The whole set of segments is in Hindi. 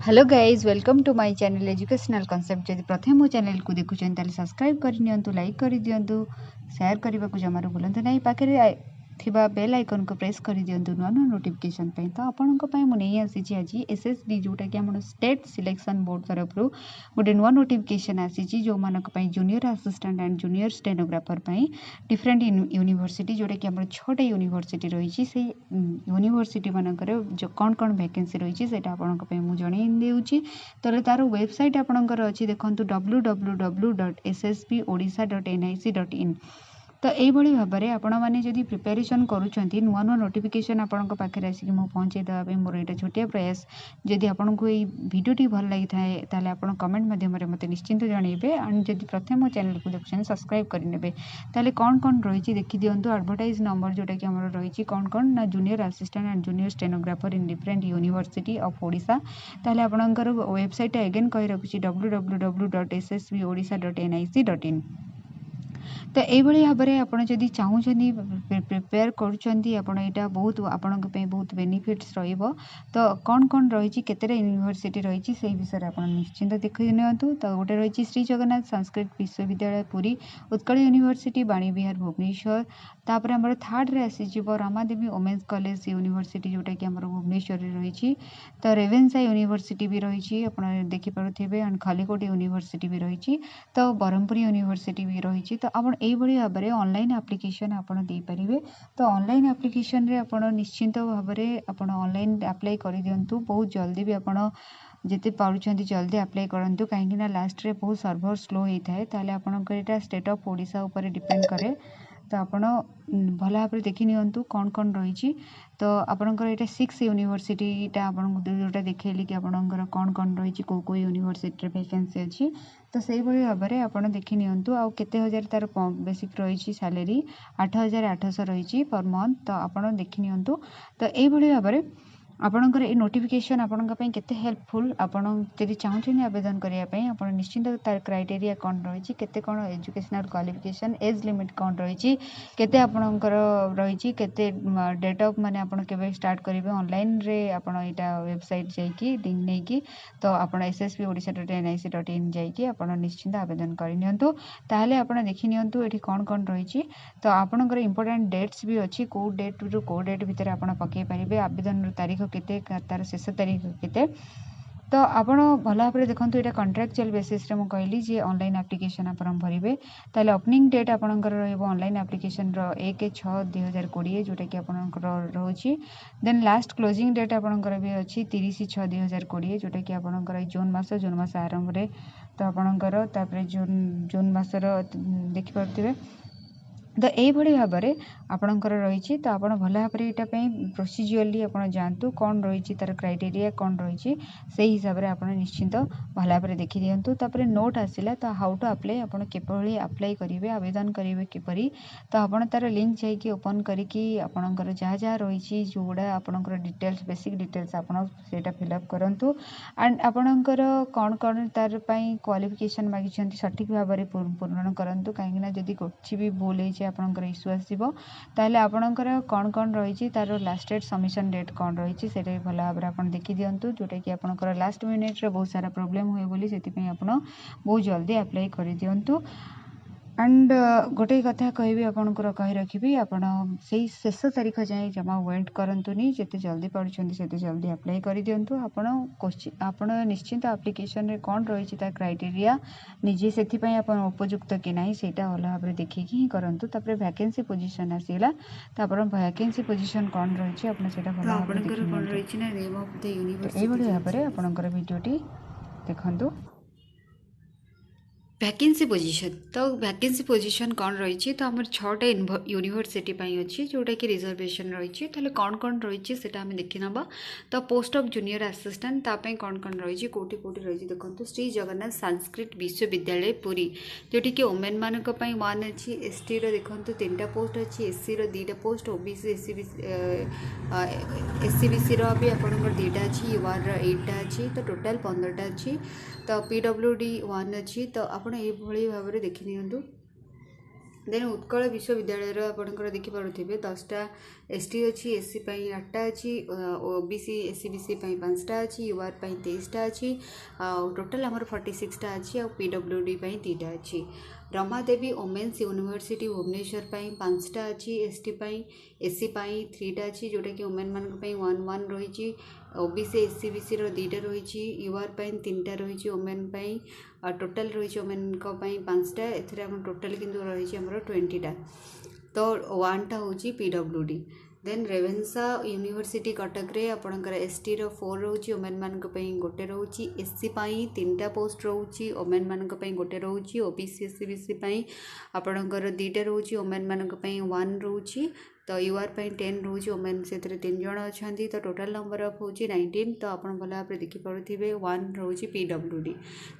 Hello guys welcome to my channel educational concept. जब प्रथम मो चैनल को देखुछन ताले सब्सक्राइब कर नियंतु, लाइक कर दियंतु, शेयर करबा को जमारो बोलंतु नाही। पाखरे थिबा बेल आइकन को प्रेस कर दियंतु नुआ नुआ नोटिफिकेशन पे। तो आपन को पय मु नै आसी छी आज एसएसबी जोटा कि हमर स्टेट सिलेक्शन बोर्ड तरफ रु गोटे नुआ नोटिफिकेशन आसी छी जो मानक पय junior assistant and junior stenographer पय डिफरेंट यूनिवर्सिटी जोटा कि हमर 6टा यूनिवर्सिटी रही छी। से यूनिवर्सिटी मानकर जो कौन वैकेंसी रही छी सेटा आपन को पय मु जणै देउची। तले तार वेबसाइट आपनकर अछि देखंतु www.ssbodisha.nic.in। तो यही भाव में आपण मैंने जदि प्रिपेरेसन करुँच नुआ नुआ नोटिफिकेशन आपण पाखे आसिक पहुँचे देवाई मोर यहाँ छोटिया प्रयास। जदि आपन को ये भिडियोटी भल लगी थाए ताले आपण कमेंट माध्यम मते निश्चिंत जनइबे। एंड जदि प्रथम मो चैनल को देखुछन सब्सक्राइब करिनेबे। ताले कौन रही देखि दियंतु एडवर्टाइज नंबर जोटा कि हमर रही कौन ना junior assistant and junior stenographer in different university of Odisha. ताले आपणकर वेबसाइट अगेन कहि रखुछि www.ssbodisha.nic.in। तो यही भाव में आपड़ जदि चाहूँगी प्रिपेयर करा बहुत आपण बहुत बेनिफिट्स रहिबो। तो कौन रही केतेटा यूनिवर्सिटी रही से विषय आप निश्चिंत देखि नियंतु। तो गोटे रही श्री जगन्नाथ संस्कृत विश्वविद्यालय पुरी, उत्कल यूनिवर्सिटी बाणी विहार भुवनेश्वर। तापर हमर थर्ड रे आसीजिवो रमादेवी वोमेन्स कॉलेज यूनिवर्सिटी जोटा कि हमर भुवनेश्वर रे रही। तो रेवेन्सा यूनिवर्सिटी भी रही आपण देखि पारुथिबे। एंड खलिकोट यूनिवर्सिटी भी रही। तो ब्रह्मपुर यूनिवर्सिटी भी रही। तो आप भाव में ऑनलाइन एप्लिकेशन आपड़ दे पारे। तो ऑनलाइन एप्लिकेशन रे आपण निश्चिंत भाव में आपण ऑनलाइन अप्लाई कर दियंतु। बहुत जल्दी भी आपण जिते पारुछंती जल्दी अप्लाई करंतु, कहीं लास्ट रे बहुत सर्वर स्लो होता है। ताले आपनकर एटा स्टेट ऑफ ओडिशा ऊपर डिपेंड करे। तो आपण भल भाव में देखि नियंतु कौन रही। तो आपनकर एटा 6 यूनिवर्सिटीटा आपन जोटा देखैली कि आपनकर कौन रही को यूनिवर्सिटी रे वैकेंसी अछि। तो से भाव में आपड़ देखि नियंतु आउ केते हजार तार बेसिक रही सैलरी 8800 रही पर मंथ। तो आपड़ देखि नियंतु। तो यही भाव में आपणकर ये नोटिफिकेशन आपण केते हेल्पफुल। आपण जदि चाहूँ आवेदन करने आप निश्चिंत तार क्राइटेरिया कौन रही केते कौन एजुकेशनल क्वालिफिकेशन एज लिमिट कौन रही केते आपणकर रही केते डेट ऑफ माने आपण केबे स्टार्ट करेंगे ऑनलाइन रे आपण एटा वेबसाइट जाइकी लिंक नहीं कि। तो आपण ssbodisha.nic.in जाइकी आपण निश्चिंत आवेदन करनियंतु। ताहले आपण देखि नियंतु एठी कौन रही। तो आपणकर इंपोर्टेंट डेट्स भी अच्छी को डेट रु को डेट भितर आपण पकई पारिबे। आवेदन तारीख केते तार शेष तारीख केते। तो आपण भल भाव में देखो ये कॉन्ट्रैक्चुअल बेसिस रे मु कहली जे ऑनलाइन एप्लिकेशन आपण भरिबे। ताले ओपनिंग डेट आपणकर रहइबो ऑनलाइन एप्लिकेशन रो 1/6/2020 जोटा कि आपणकर रहउची। देन लास्ट क्लोजिंग डेट आपणकर भी अछि 30/6/2020 जोटा कि आपणकर जून मास आरंभ रे। तो आपणकर तापर जून मासर देखि परथिबे। तो यही भाव में आपणकर रही। तो आप भल भाव में यहाँ प्रोसीजुअली आप जानतु कौन रही तार क्राइटेरिया कौन रही से हिसाब से आप निश्चिंत भल भाव में देखि दियंतु। तापर नोट आसिला तो हाउ टू अप्लाई आप किपरि अप्लाई करेंगे आवेदन करेंगे किपरि। तो आप तार लिंक जाइए ओपन करके आपणकर जहाँ जहाँ रही जोड़ा आपणकर details basic details Apta fill up करूँ। एंड आपणकर कौन तार क्वालिफिकेशन मागिछंती सठिक भाव में पूर्ण करूँ। कहीं जदि कुछ भी भूल है आपणकर इश्यू आसो ताले आपणकर कौन रही तार लास्ट डेट सबमिशन डेट कौन रही से भल भाव में आप देखि दियंतु। जोटा कि आपणकर लास्ट मिनिट रे बहुत सारा प्रॉब्लम हुए बोली से आपण बहुत जल्दी अप्लाई कर दियंतु। एंड गोटे कथा कहबी आपणकर कहि रखिबी आपण से शेष तारीख जाए जमा वेट करंतुनी। जिते जल्दी पारुछंती सेते जल्दी अप्लाई कर दियंतु। आपण निश्चिंत एप्लिकेशन रे कौन रही तार क्राइटेरिया निजे से आपण उपयुक्त कि नहीं सेटा भल भाव में देखिकी ही करंतु। तापर वैकेंसी पोजीशन आसीला तो आपण वैकेंसी पोजीशन कौन रही आपण सेटा भल भाव में देखि कौन रही ना नेम ऑफ द यूनिवर्सिटी। एई भाव में आपणकर वीडियोटी देखंतु वैकेंसी पोजीशन। तो वैकेंसी पोजीशन कौन रही तो आम 6टा यूनिवर्सिटी अच्छी जोटा कि रिजर्वेशन रही। ताले कौन रही सेटा आम देखि नबा। तो पोस्ट ऑफ जूनियर असिस्टेंट तापे कौन रही कोटी रही देखो श्री जगन्नाथ संस्कृत विश्वविद्यालय पुरी जोटी कि वोमेन मानक 1 अच्छी एसटी रो देखो 3टा पोस्ट अच्छी एससी रो 2टा पोस्ट ओबीसी एससीबीसी रो भी आपनकर 2टा अच्छी यूआर रो 8टा अच्छी तो टोटाल 15टा अच्छी। तो पीडब्ल्यूडी 1 अच्छी। तो आप भाव में देखि नियंतु देन उत्कल विश्वविद्यालय आपंकर देखिपे 10टा एसटी अच्छी एससी 8टा अच्छी ओबीसी एससी बीसी 5टा अच्छी यूआर 23टा अच्छी टोटाल आमर 46टा अच्छी और पीडब्ल्यूडी 2टा अच्छी रमादेवी वोमेन्स यूनिवर्सिटी भुवनेश्वर 5टा अच्छी एसटी एससी 3टा अच्छी जोटा कि वोमेन मान 1 रही ओबीसी एससी बीसी 2टा रही यूआर 3टा रही वोमेन टोटाल रही वोमेन 5टा एथरे टोटाल किंतु रही आमर 20टा तो 1टा हूँ PWD then Ravenshaw university Cuttack रे आपणकर एसटी 4 रोची वोमेन मान गोटे रोची एससी 3टा पोस्ट रोची वोमेन मान गोटे रोची ओबीसी एससी बीसी आपणकर 2टा रोची वोमेन मान 1 रोची तो यूआर 10 रोची वोमेन से 3 जन अच्छा तो टोटाल नंबर ऑफ हूँ 19 तो आप भल भाव देखिपे 1 रोची पीडब्ल्यूडी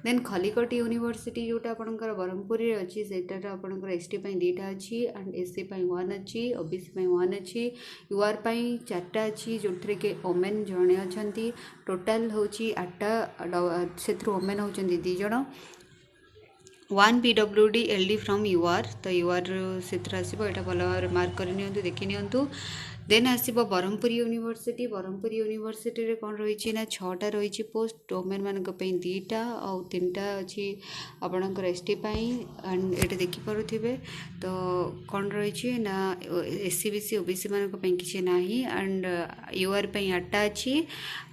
देन खलिकट यूनिवर्सिटी जोटा आपणकर ब्रह्मपुर अच्छी से आपणकर एसटी 2टा अच्छी एंड एससी 1 अच्छी ओबीसी 1 अच्छी यूआर 4टा अच्छी जो थे कि वोमेन जड़े अच्छा टोटाल हूँ 8टा से वोमेन होती 2 जन 1 पीडब्ल्यूडी एलडी फ्रॉम यूआर तो यूआर से आसो यहाँ भल भाव मार्क करनी देखी देन आसो ब्रह्मपुर यूनिवर्सिटी रे कौन रही ना 6टा रही पोस्ट वोमेन मान 2टा और 3टा अच्छी आपणकर एसटी एंड ये देखिपे तो कौन रही ना एससी बीसी ओबीसी मान किसी ना एंड यूआर 8टा अच्छी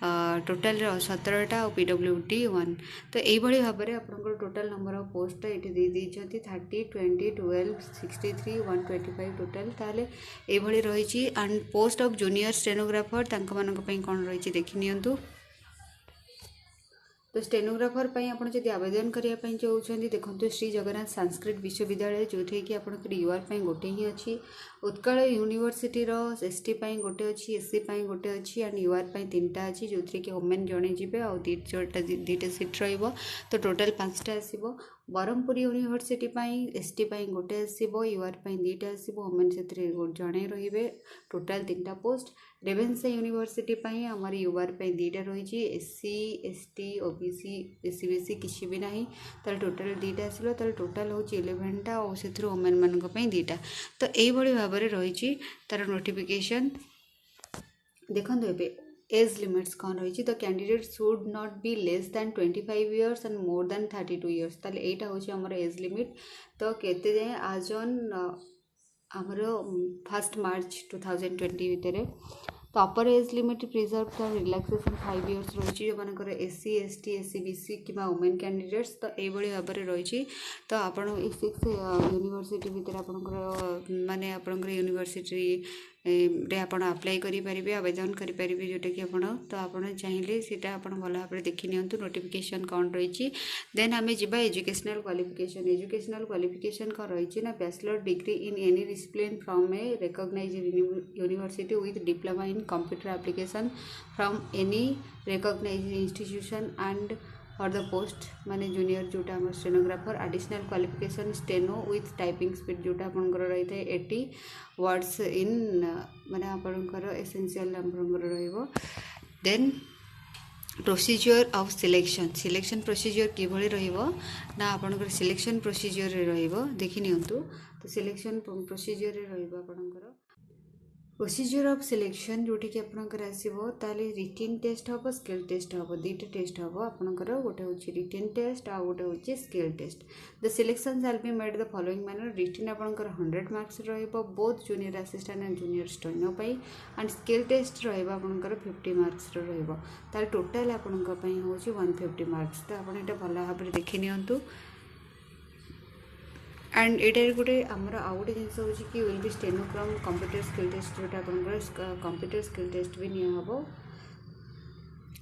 टोटाल 17टा और पीडब्ल्यूडी 1 तो यही भाव में आप टोटाल नंबर ऑफ पोस्ट ये दे 30 20 12 63 125 टोटाल ताले ये रही and post of junior stenographer कौन रही देखी तो स्टेनोग्राफर आपड़ जब आवेदन करने चाहते देखो श्री जगन्नाथ संस्कृत विश्वविद्यालय जो थे कि आप यूआर गोटे ही अच्छी उत्कल यूनिवर्सिटी एसटी गोटे अच्छी एससी गोटे अच्छी एंड यूआर 3टा अच्छी जो थे कि वोमेन जड़े जी और 2टा सीट तो टोटाल 5टा आसो ब्रह्मपुर यूनिवर्सिटी एसटी गोटे आसो यूआर 2टा आसो वोमेन से जड़े रे टोटाल 3टा पोस्ट रेवेन्सा यूनिवर्सिटी आमर यूआर 2टा रही SC ST OBC SC BC किसी भी ना ताल टोटाल 2टा आसो ताल टोटाल हूँ 11टा और से वोमेन मान 2टा तो यही भाव में रही तार नोटिफिकेशन देखो ये एज लिमिट्स कौन रही तो candidate should not be less than 25 years and more than 32 years ताले एटा होची हमर एज लिमिट तो केते जाए आज ऑन हमर 1 मार्च 2020 भितर तो अपर एज लिमिट प्रिजर्व तो रिलैक्सेशन 5 इयर्स रही जो मानकर एससी एसटी एससी बीसी कि वोमेन कैंडिडेट्स तो यही भाव में रही तो आप 6 यूनिवर्सिटी भितर आपंकर माने आपंकर यूनिवर्सिटी रे आप अप्लाई करेंगे आवेदन करेंगे जोटा कि तो आप चाहिए सीटा आप भल भाव में देखी नियंतु नोटिफिकेशन कौन रही देन आम जा एजुकेशनल क्वालिफिकेशन कौन रही ना bachelor degree in any discipline from a recognized university with diploma in computer application from any recognized institution and for the post माने जूनियर जोटा आम stenographer additional qualification steno with typing speed जोटा आपंकर रही है 80 वर्ड्स इन माने आपंकर एसेंशियल आपंकर then procedure of selection procedure किभली रहिबो ना आपनकर सिलेक्शन प्रोसीजर रे रहिबो देखि नियंतु तो सिलेक्शन प्रोसीजर रे रहिबो आपनकर प्रोसीजर ऑफ सिलेक्शन जोटी कि आपनकर आसीबो ताले रिटन टेस्ट हबो स्किल टेस्ट हबो दुईटा टेस्ट हबो आपनकर गोटे होची रिटन टेस्ट आ गोटे होची skill test the selection shall be made the following manner written आपनकर 100 मार्क्स रहिबो both junior assistant and junior steno पई एंड स्किल टेस्ट रहिबो आपनकर 50 मार्क्स रहिबो ताले टोटल आपनकर पई होची 150 मार्क्स तो आपन एटा भला भाबरे देखि नियंतु एंड ये गोटे आमर आउ गोटे जिन हो कि will be stenogram computer skill test जोटा कंप्यूटर स्किल टेस्ट भी निहब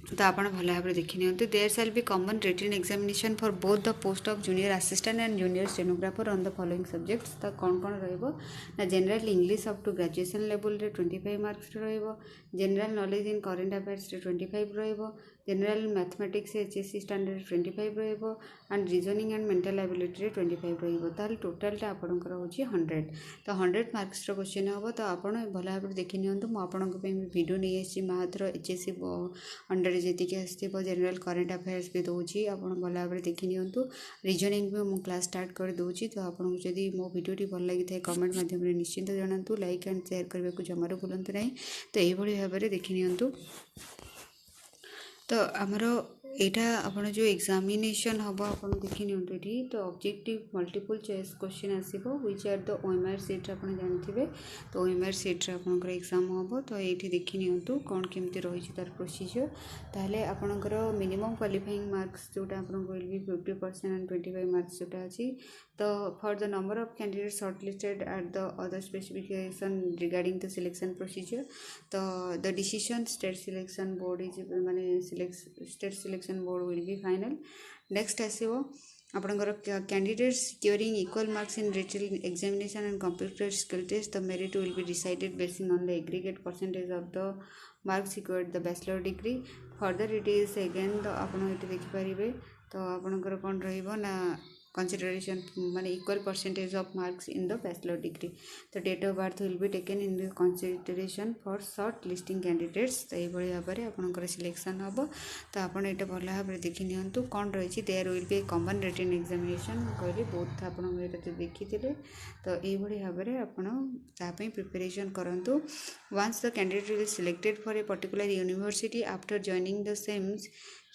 तो आप भल भाव में देखी नियंतु there shall be common written examination for both the post of junior assistant and junior stenographer on the following subjects तो कौन कौन ना general English up to graduation level रे 25 marks general knowledge in current affairs रे 25 जनरल मैथमेटिक्स एचएससी स्टैंडर्ड 25 रहिबो and reasoning and mental ability रे 25 रहिबो ताल टोटलटा आपणकर होची 100 तो 100 मार्क्स रो क्वेश्चन हबो तो आपण भला भाबरे देखि नियंतु मु आपणक पे वीडियो नै आछि मैथ रो एचएससी अंडर जेति के आस्थिबो जनरल करंट अफेयर्स भी दोछि आपण भला भाबरे देखि नियंतु रीजनिंग भी मु क्लास स्टार्ट कर दोछि तो आपण जदि मो वीडियो टी भल लागि थाए कमेंट माध्यम रे निश्चित जणांतु लाइक एंड शेयर करबे को जमारो भूलंतु नै तो एही भली भाबरे देखि नियंतु तो आमर यहाँ आप जो एग्जामिनेशन हम आप देखी नि तो ऑब्जेक्टिव मल्टीपल चॉइस क्वेश्चन आसो which are the OMR sheet आप जानते तो ओएमआर सीट्रे आपंकर एग्जाम हम तो ये देखी नि कौन केमती रही तार प्रोसीजर ताहले आपंकर मिनिमम क्वालिफाइंग मार्क्स जोटा आप 50% एंड 25 मार्क्स जोटा अच्छी तो for the number of candidates shortlisted at the other specification regarding the selection procedure तो the decision state selection board is माने state selection board will be final next आसो आपंकर candidates securing equal marks in written examination and computer skill test the merit will be decided based on the aggregate percentage of the marks secured the bachelor degree further it is again तो आपन ये देखि परिबे तो आपनकर कोन रहइबो ना consideration माने equal percentage of marks in the bachelor degree the date of birth will be taken in the consideration for short listing candidates तो ये भली भाबरे आपनकर सिलेक्शन हबो तो आपन एटा भला भाबरे देखि नियंतु कोन रहिछि there will be common written examination कहले बहुत आपन एटा देखिथिले तो ये भली भाबरे आपन ता पई प्रिपरेशन करंतु once the candidate is selected for a particular university after joining the same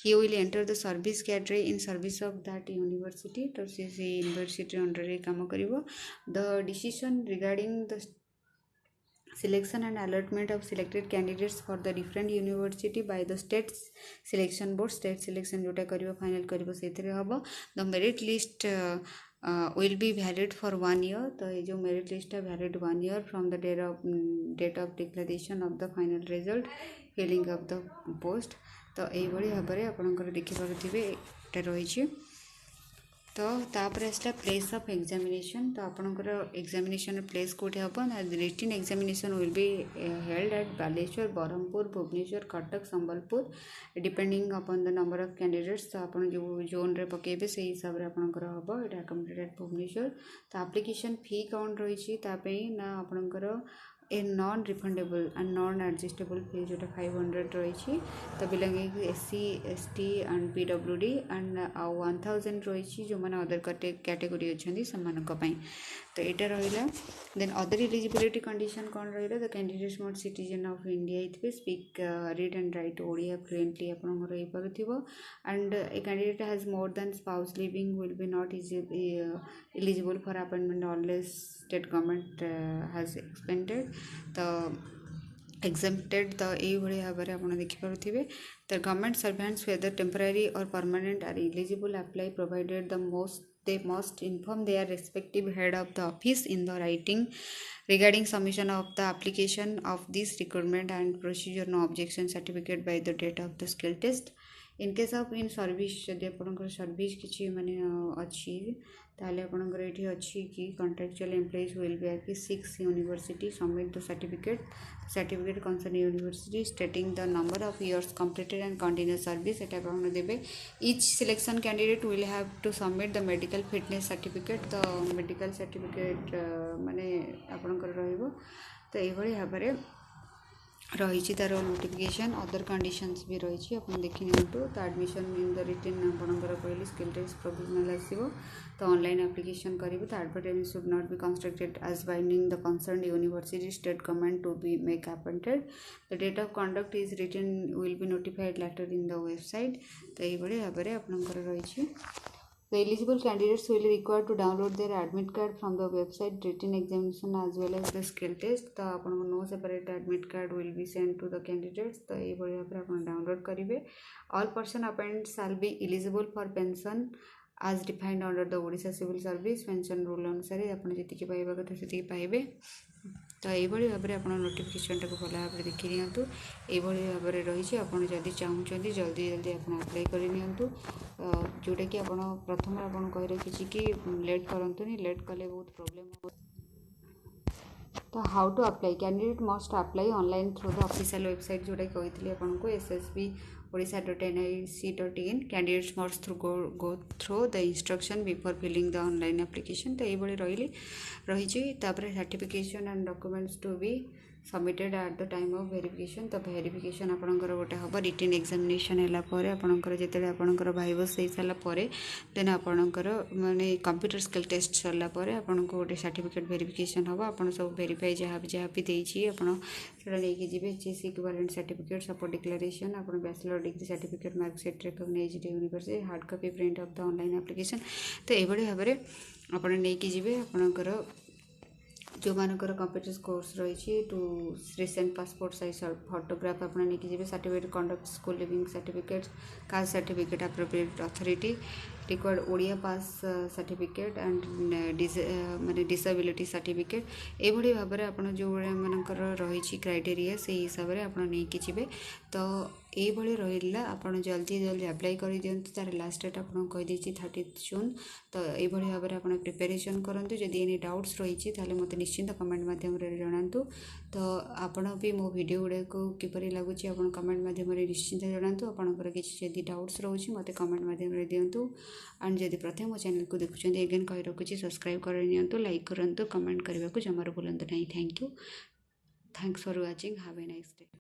he will enter the service cadre in service of that university तो से यूनिवर्सिटी अंडर रे काम करिवो the decision regarding the selection and allotment of selected candidates for the different university by the state selection board state selection जोटा करिवो फाइनल करिवो सेतरे हबो the merit list will be valid for 1 year तो ये जो merit list है valid 1 year from the date of declaration of the final result filling of the post तो यही भाव में आपंकर देखिपे ये रही तो तापर आसला प्लेस ऑफ एग्जामिनेशन तो आपंकर एग्जामिनेशन प्लेस कोठी हम ना written examination will be held at Baleshwar Berhampur Bhubaneswar Cuttack Sambalpur depending upon the number of candidates तो आप जो जोन रे पकेबे से हिसाब रे आपंकर हम ये कंप्लीट एट भुवनेश्वर तो एप्लिकेशन फी कौन रही ना आपंकर a non refundable and non adjustable fee जो 500 रही तो belonging SC ST and PWD and 1000 रही जो मैंने अदर कैटेगरी अच्छा से तो यहाँ रहा देन अदर एलिजिबिलिटी कंडीशन कौन रहा the candidates more citizen of India थे speak read and write Odia fluently आपंकर हो पार and a candidate has more than spouse living will be not eligible for appointment unless state government has expanded to exempted तो यही भाव में आप देखिपे the government servants whether temporary or permanent are eligible apply provided they must inform their respective head of the office in the writing regarding submission of the application of this recruitment and procedure no objection certificate by the date of the skill test in case of in service जदि आपंकर सर्विस किसी माने अच्छी ताले आपंकर ये अच्छी कि contractual employees will be at 6 university submit the certificate concern university stating the number of years completed and continuous service एटा आपन देबे each selection candidate will have to submit the medical fitness certificate तो मेडिकल सर्टिफिकेट माने आपनकर रहइबो तो एही भली भाव में रही तार नोटिफिकेशन अदर कंडीशंस भी रही आप देखी नियंतु तो एडमिशन इन द रिटन आपंकर कहली स्किल टेस्ट प्रोविजनल आसो तो ऑनलाइन एप्लिकेशन करेंगे तो advertisement should not be constructed as binding the concern university state government to be make appointed the date of conduct is written will be notified later in the website तो यही भाव में आपंकर रही The eligible candidates will be required to download their admit card from the website written examination as well as the skill test. तो आपन no separate admit card will be sent to the candidates. तो ये भाव में आप डाउनलोड करेंगे. All person appointed shall be eligible for pension as defined under the Odisha Civil Service pension rule अनुसार आपन जति पाइबा कथा सेति पाइबे. तो यही भाव में आप नोटिफिकेशन टाक भल भाव में देखी नियंतु यही भाव में रही आपड़ जदि चाहूँगी जल्दी जल्दी आप अप्लाई कर नियंतु जोटा कि आप प्रथम आपन कही रखी कि लेट करंतुनी लेट कले बहुत प्रॉब्लम हो तो how to apply candidate must apply online through the official website जोटा कही आपको SSB odisha.nic.in candidates must go through the instruction before filling the online application। तो ये रही तापर certification and documents to be submitted at the time of verification. तो वेरिफिकेशन आपंकर गोटे हम रिटन एग्जामिनेशन है आपंकर जिते आपंकर भाइबस हो सारापर देन आपंकर माने कंप्यूटर स्किल टेस्ट सरलापर आपको गोटे सर्टिफिकेट वेरिफिकेशन हम आप सब वेरीफाई जहाँ भी देती आपड़ी जी HSC equivalent certificate support declaration आप bachelor degree certificate marksheet recognised university hard copy print of the online application. तो ये भाव में आपड़ नहीं आपणकर जो मानकर कंप्यूटर कोर्स रही two recent passport size photograph आप नहीं certificate conduct school leaving certificate caste certificate appropriate authority required Odia pass certificate and माने डिसेबिलिटी सर्टिफिकेट ये भाव में आप जो मानकर रही क्राइटेरिया से हिसाब से आप नहीं तो ये रहा आप जल्दी जल्दी अप्लाई कर दिंतु तार लास्ट डेट आपको कहीदे 30 जून। तो ये भाव में आप प्रिपेरेसन करूँ जदि एनी डाउट्स रही मत निश्चिंत कमेंट माध्यम जनातु। तो आपण भी मो वीडियो गुड़ा को किपर लगुच आप कमेंट माध्यम निश्चिंत जनातु आपंकर किसी डाउट्स रोचे मत कमेंट माध्यम दिंतु। एंड जदि प्रथम मो चैनल को देखुं एगेन कही रखुच्छी सब्सक्राइब कर नियंतु लाइक करूँ कमेंट करने को जमार भूलु नहीं। Thank you thanks for watching have a nice day.